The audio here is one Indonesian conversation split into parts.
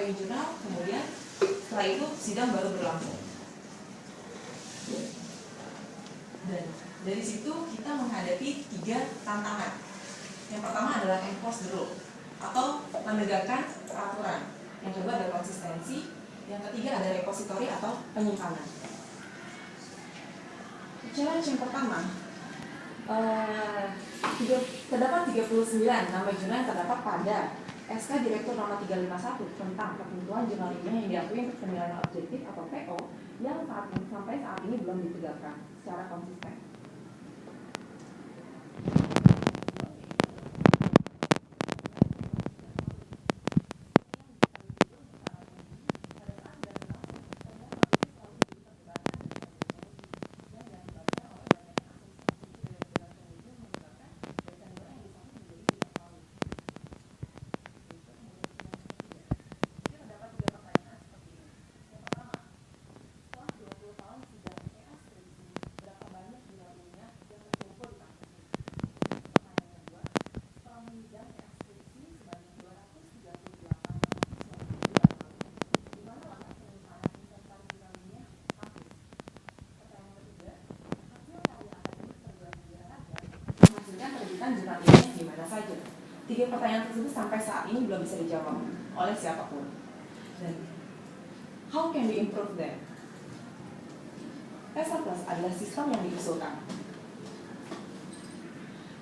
polling jurnal, kemudian setelah itu sidang baru berlangsung. Dan dari situ kita menghadapi 3 tantangan. Yang pertama adalah enforce the rule atau menegakkan peraturan. Yang kedua ada konsistensi. Yang ketiga ada repository atau penyimpanan. Challenge yang pertama, terdapat 39 nama jurnal yang terdapat pada SK Direktur Nomor 351 tentang ketentuan jurnal ilmiah yang diakui untuk penilaian objektif atau PO yang sampai saat ini belum ditegakkan secara konsisten. Jurnal ilmiah di mana saja. 3 pertanyaan tersebut sampai saat ini belum bisa dijawab oleh siapapun. Dan how can we improve them? PESA Plus adalah sistem yang diusulkan.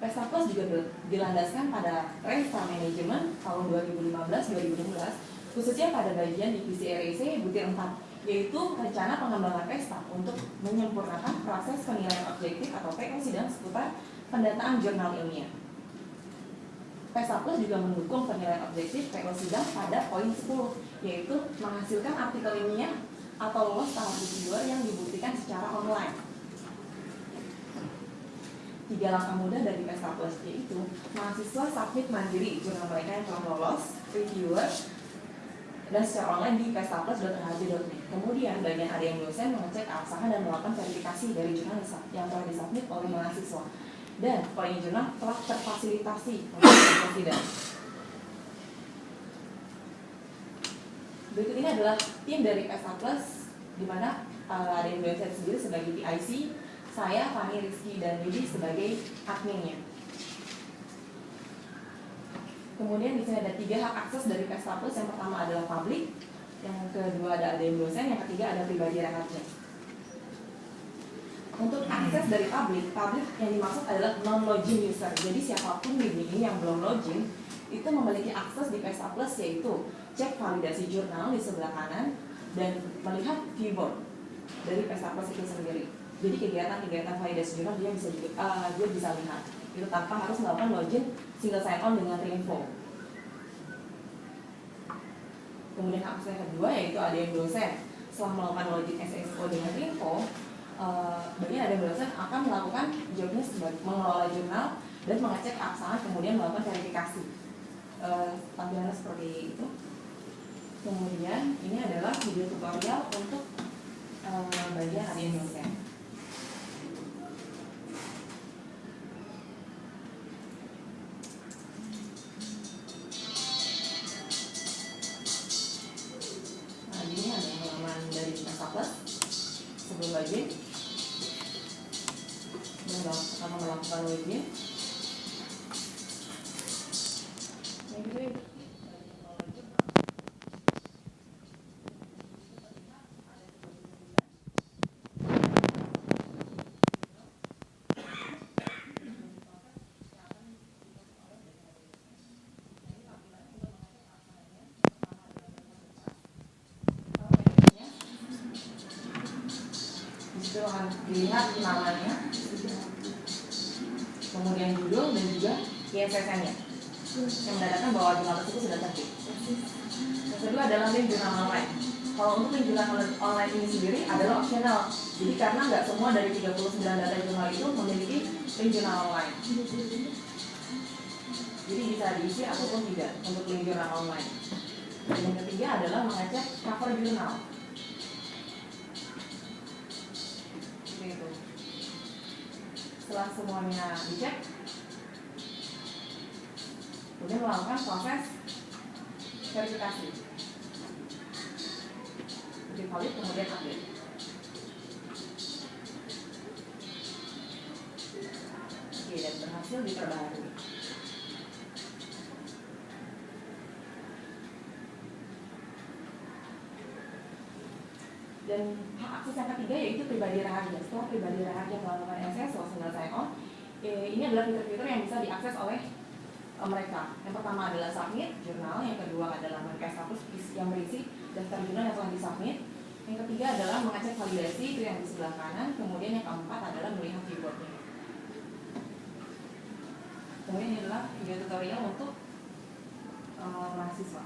PESA Plus juga dilandaskan pada Revista Manajemen tahun 2015-2016, khususnya pada bagian divisi REC butir 4, yaitu rencana pengembangan PESA untuk menyempurnakan proses penilaian objektif atau PO sidang seputar pendataan jurnal ilmiah. PESA Plus juga mendukung penilaian objektif PO sidang pada poin 10, yaitu menghasilkan artikel ilmiah atau lolos tahap reviewer yang dibuktikan secara online. 3 langkah mudah dari PESA Plus yaitu mahasiswa submit mandiri jurnal mereka yang telah lolos reviewer dan secara online di pestaplus.nhj.net. Kemudian bagian area dosen mengecek keabsahan dan melakukan verifikasi dari jurnal yang telah disubmit oleh mahasiswa. Dan polling jurnal telah terfasilitasi oleh sidang. Berikut ini adalah tim dari PESA Plus, di mana ada yang dosen sendiri sebagai PIC, saya, Fani, Rizky, dan Yudi sebagai adminnya. Kemudian di sini ada 3 hak akses dari PESA Plus. Yang pertama adalah publik, yang kedua ada yang dosen, yang ketiga ada pribadi rekarnya. Untuk akses dari publik yang dimaksud adalah non-login user. Jadi siapapun di ini yang belum login itu memiliki akses di PESA Plus, yaitu cek validasi jurnal di sebelah kanan dan melihat keyboard dari PESA Plus itu sendiri. Jadi kegiatan validasi jurnal dia bisa lihat itu tanpa harus melakukan login single sign on dengan Rinfo. Kemudian akses yang kedua yaitu ada yang dosen. Setelah melakukan login SSO dengan Rinfo, bagian ada dosen akan melakukan jobnya sebagai mengelola jurnal dan mengecek keabsahan, kemudian melakukan verifikasi. Tampilannya seperti itu. Kemudian ini adalah video tutorial untuk bagian ada yang dosen. Nah, ini ada halaman dari PESA Plus sebelum login. Akan melakukan login. Itu akan dilihat namanya, kemudian judul dan juga ISSN-nya yang menandakan bahwa jurnal tersebut sudah terbit. Yang kedua adalah link jurnal online. Kalau untuk link jurnal online ini sendiri adalah opsional. Jadi karena nggak semua dari 39 data jurnal itu memiliki link jurnal online. Jadi bisa diisi ataupun tidak untuk link jurnal online. Dan yang ketiga adalah mengecek cover jurnal. Setelah semuanya dicek, kemudian melakukan proses verifikasi. valid kemudian update. Oke, dan berhasil diperbaharui. Dan hak akses yang ketiga yaitu pribadi rahasia. Setelah pribadi rahasia melakukan SSO single sign on, ini adalah fitur-fitur yang bisa diakses oleh mereka. Yang pertama adalah submit jurnal, yang kedua adalah mengecek status yang berisi daftar jurnal yang telah disubmit, yang ketiga adalah mengecek validasi, itu yang di sebelah kanan, kemudian yang keempat adalah melihat keyboardnya. Kemudian ini adalah video tutorial untuk mahasiswa.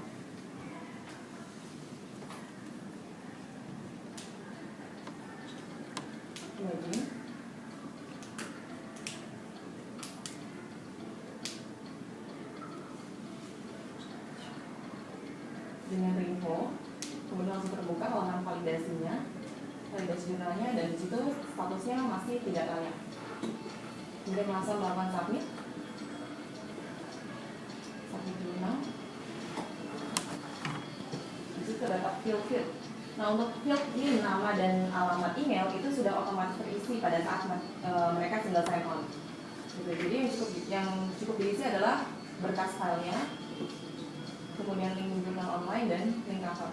Imagine. Dengan info, kemudian langsung terbuka halaman validasinya, validasi jurnalnya, dan di situ statusnya masih tidak layak. Kemudian langsung melakukan submit jurnal. Di situ dapat field. Nah, untuk field ini nama dan alamat email itu sudah otomatis terisi pada saat mereka single sign on. Gitu. Jadi yang cukup diisi adalah berkas filenya, kemudian link jurnal online dan link cover.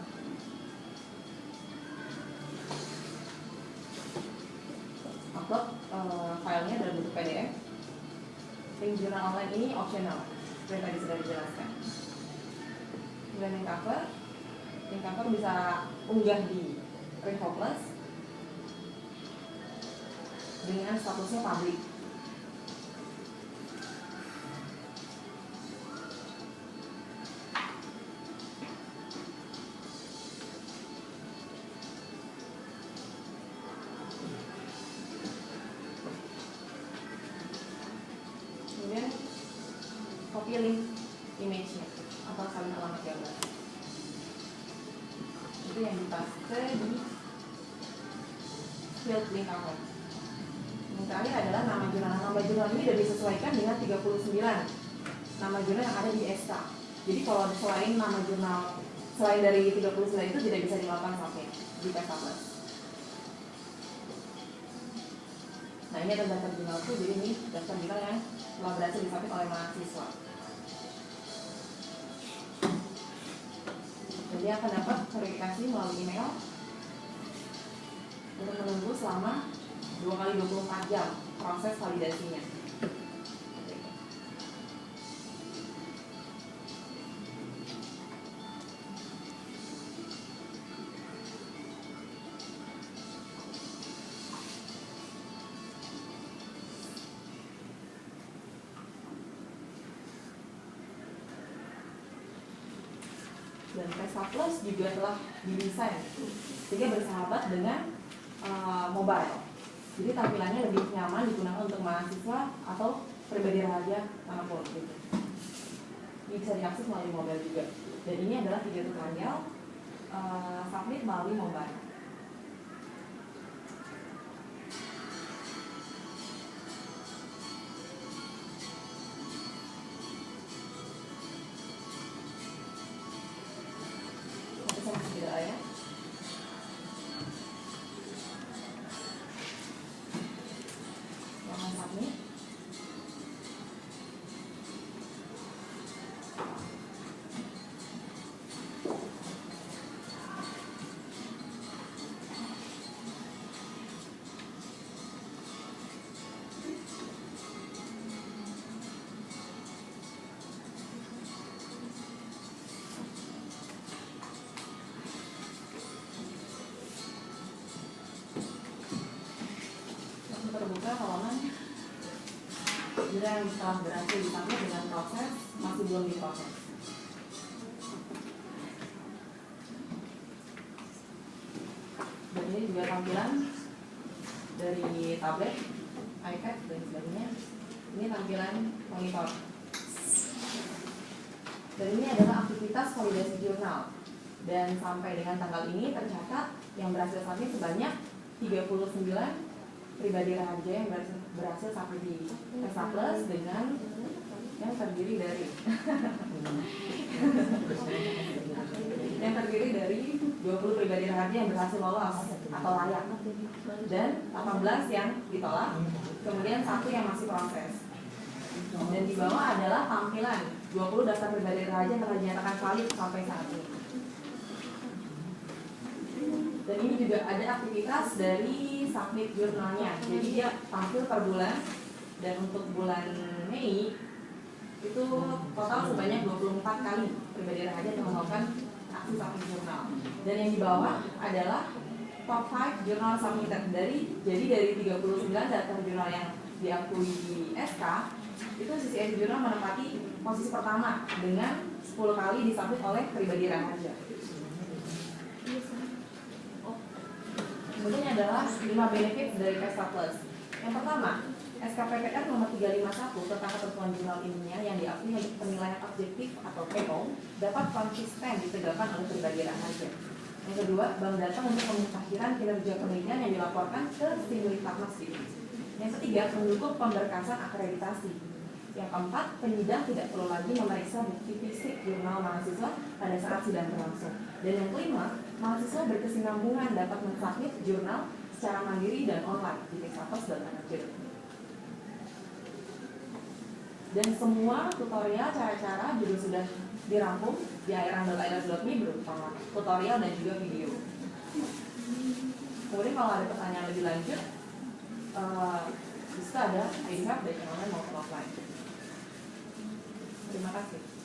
Upload filenya dalam bentuk PDF. Link jurnal online ini optional, seperti tadi sudah dijelaskan. Kemudian link cover bisa unggah di Info Plus dengan statusnya public. Kemudian copy link image-nya atau salin alamat gambar. Itu yang dipaste di field link cover. Yang terakhir adalah nama jurnal. Nama jurnal ini sudah disesuaikan dengan 39 nama jurnal yang ada di SK. Jadi kalau selain nama jurnal, selain dari 39 itu tidak bisa dilakukan submit di PK Plus. Nah, ini adalah daftar jurnalku, jadi ini daftar jurnal yang telah berhasil disubmit oleh mahasiswa. Jadi akan dapat verifikasi melalui email untuk menunggu selama 2 kali 24 jam proses validasinya. Dan PESA Plus juga telah didesain sehingga bersahabat dengan mobile. Jadi tampilannya lebih nyaman digunakan untuk mahasiswa atau pribadi rahasia manapun. Gitu. Ini bisa diakses melalui mobile juga. Dan ini adalah video tutorial submit melalui mobile. Tidak ya. Jangan submit. Terbuka halaman jurnal yang telah berhasil disubmit dengan proses masih belum diproses. Dan ini juga tampilan dari tablet, iPad dan sebagainya. Ini tampilan monitor. Dan ini adalah aktivitas validasi jurnal. Dan sampai dengan tanggal ini tercatat yang berhasil submit sebanyak 39 pribadi rahasia yang berhasil sampai di PESA Plus dengan yang terdiri dari yang terdiri dari 20 pribadi rahasia yang berhasil lolos atau layak, dan 18 yang ditolak, kemudian 1 yang masih proses. Dan di bawah adalah tampilan 20 daftar pribadi rahasia yang telah dinyatakan valid sampai saat ini. Dan ini juga ada aktivitas dari submit jurnalnya. Jadi dia tampil per bulan, dan untuk bulan Mei itu total sebanyak 24 kali pribadi rahasia yang melakukan aksi submit jurnal. Dan yang di bawah adalah top 5 jurnal submitted jadi dari 39 daftar jurnal yang diakui di SK, itu CCSI Jurnal menempati posisi pertama dengan 10 kali disubmit oleh pribadi rahasia. Kemudian adalah 5 benefit dari PESTA Plus. Yang pertama, SKPPR nomor 351 tentang ketentuan jurnal ilmiah yang diakui untuk penilaian objektif atau PO dapat konsisten ditegakkan oleh pribadi rahasia. Yang kedua, bank data untuk pemutahiran kinerja penelitian yang dilaporkan ke Simulitamas. Yang ketiga, mendukung pemberkasan akreditasi. Yang keempat, penyidang tidak perlu lagi memeriksa bukti fisik jurnal mahasiswa pada saat sidang berlangsung. Dan yang kelima, mahasiswa berkesinambungan dapat mensubmit jurnal secara mandiri dan online di Texatos dan Energy. Dan semua tutorial cara-cara juga sudah dirangkum di airang.id.me berupa tutorial dan juga video. Kemudian kalau ada pertanyaan lebih lanjut, bisa ada IDHub baik online maupun offline. Terima kasih.